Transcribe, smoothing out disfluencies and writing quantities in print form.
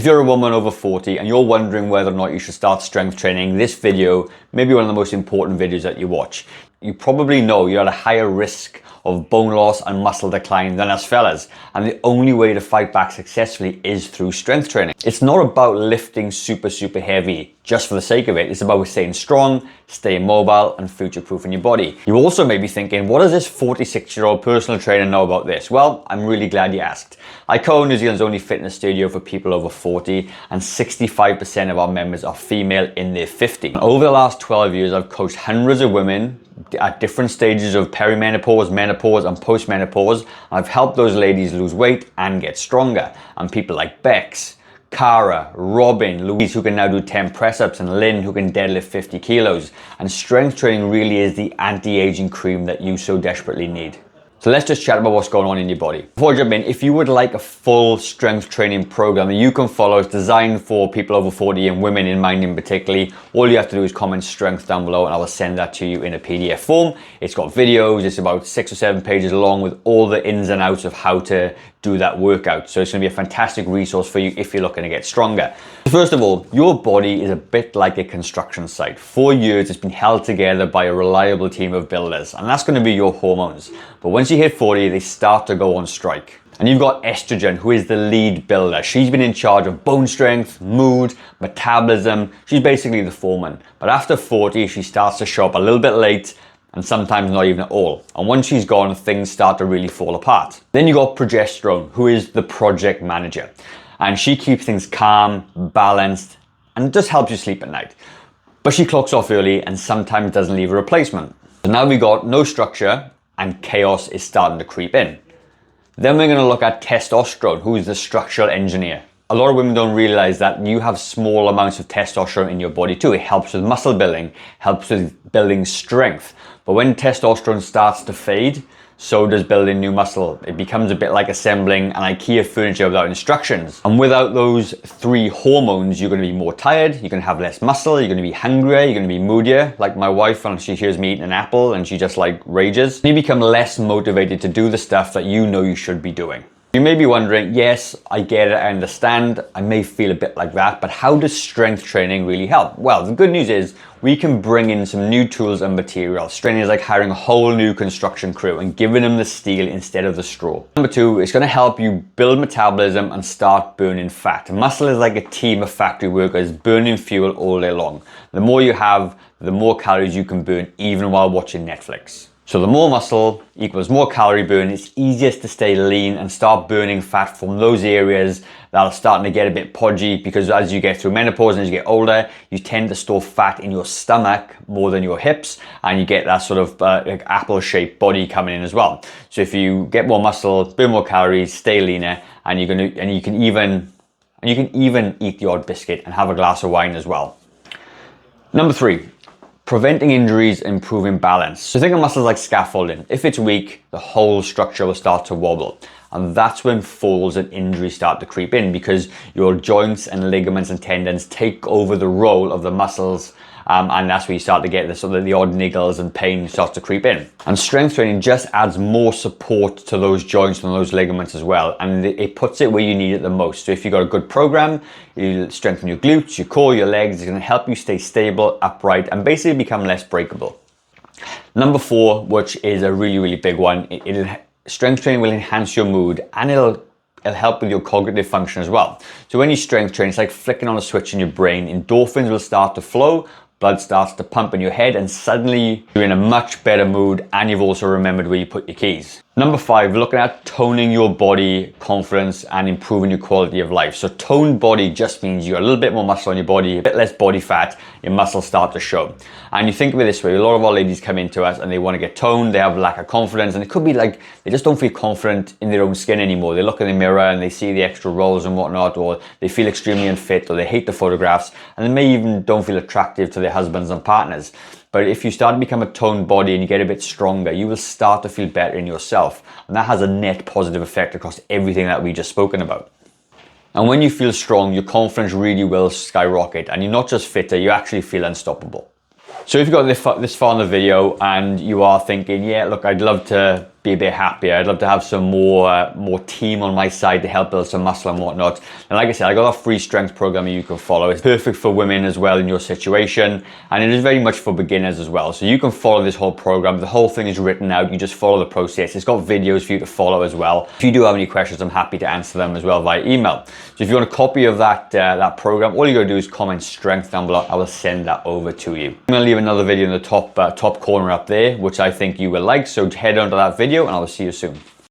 If you're a woman over 40 and you're wondering whether or not you should start strength training, this video may be one of the most important videos that you watch. You probably know you're at a higher risk of bone loss and muscle decline than us fellas, and the only way to fight back successfully is through strength training. It's not about lifting super heavy just for the sake of it. It's about staying strong, staying mobile, and future-proofing your body. You also may be thinking, what does this 46-year-old personal trainer know about this? Well, I'm really glad you asked. I co-own New Zealand's only fitness studio for people over 40, and 65% of our members are female in their 50s. Over the last 12 years, I've coached hundreds of women at different stages of perimenopause, menopause, and postmenopause. I've helped those ladies lose weight and get stronger. And people like Bex, Cara, Robin, Louise, who can now do 10 press-ups, and Lynn, who can deadlift 50 kilos. And strength training really is the anti-aging cream that you so desperately need. So let's just chat about what's going on in your body. Before I jump in, if you would like a full strength training program that you can follow, it's designed for people over 40 and women in mind in particular, all you have to do is comment strength down below and I will send that to you in a PDF form. It's got videos, it's about 6 or 7 pages long with all the ins and outs of how to do that workout. So it's gonna be a fantastic resource for you if you're looking to get stronger. First of all, your body is a bit like a construction site. For years, it's been held together by a reliable team of builders, and that's gonna be your hormones. But once you hit 40, they start to go on strike. And you've got estrogen, who is the lead builder. She's been in charge of bone strength, mood, metabolism. She's basically the foreman. But after 40, she starts to show up a little bit late, and sometimes not even at all. And once she's gone, things start to really fall apart. Then you got progesterone, who is the project manager. And she keeps things calm, balanced, and just helps you sleep at night. But she clocks off early and sometimes doesn't leave a replacement. So now we got no structure and chaos is starting to creep in. Then we're gonna look at testosterone, who is the structural engineer. A lot of women don't realize that you have small amounts of testosterone in your body too. It helps with muscle building, helps with building strength. But when testosterone starts to fade, so does building new muscle. It becomes a bit like assembling an IKEA furniture without instructions. And without those 3 hormones, you're gonna be more tired, you're gonna have less muscle, you're gonna be hungrier, you're gonna be moodier. Like my wife, when she hears me eating an apple and she just like rages. You become less motivated to do the stuff that you know you should be doing. You may be wondering, yes, I get it, I understand, I may feel a bit like that, but how does strength training really help? Well, the good news is we can bring in some new tools and materials. Training is like hiring a whole new construction crew and giving them the steel instead of the straw. Number 2, it's gonna help you build metabolism and start burning fat. Muscle is like a team of factory workers burning fuel all day long. The more you have, the more calories you can burn even while watching Netflix. So the more muscle equals more calorie burn. It's easiest to stay lean and start burning fat from those areas that are starting to get a bit podgy, because as you get through menopause and as you get older, you tend to store fat in your stomach more than your hips, and you get that sort of like apple-shaped body coming in as well. So if you get more muscle, burn more calories, stay leaner, and you can even eat the odd biscuit and have a glass of wine as well. Number 3. Preventing injuries, improving balance. So think of muscles like scaffolding. If it's weak, the whole structure will start to wobble. And that's when falls and injuries start to creep in, because your joints and ligaments and tendons take over the role of the muscles. And that's where you start to get the odd niggles and pain starts to creep in. And strength training just adds more support to those joints and those ligaments as well. And it puts it where you need it the most. So if you've got a good program, you strengthen your glutes, your core, your legs, it's gonna help you stay stable, upright, and basically become less breakable. Number 4, which is a really big one, strength training will enhance your mood, and it'll help with your cognitive function as well. So when you strength train, it's like flicking on a switch in your brain. Endorphins will start to flow, blood starts to pump in your head, and suddenly you're in a much better mood, and you've also remembered where you put your keys. Number 5, looking at toning your body confidence and improving your quality of life. So toned body just means you got a little bit more muscle on your body, a bit less body fat, your muscles start to show. And you think of it this way, a lot of our ladies come into us and they want to get toned, they have lack of confidence, and it could be like they just don't feel confident in their own skin anymore. They look in the mirror and they see the extra rolls and whatnot, or they feel extremely unfit, or they hate the photographs, and they may even don't feel attractive to their husbands and partners. But if you start to become a toned body and you get a bit stronger, you will start to feel better in yourself. And that has a net positive effect across everything that we just spoken about. And when you feel strong, your confidence really will skyrocket, and you're not just fitter, you actually feel unstoppable. So if you got this far in the video and you are thinking, yeah, look, I'd love to be a bit happier. I'd love to have some more team on my side to help build some muscle and whatnot. And like I said, I got a free strength program you can follow. It's perfect for women as well in your situation, and it is very much for beginners as well. So you can follow this whole program. The whole thing is written out. You just follow the process. It's got videos for you to follow as well. If you do have any questions, I'm happy to answer them as well via email. So if you want a copy of that program, all you gotta do is comment strength down below. I will send that over to you. I'm gonna leave another video in the top corner up there, which I think you will like. So head on to that video and I will see you soon.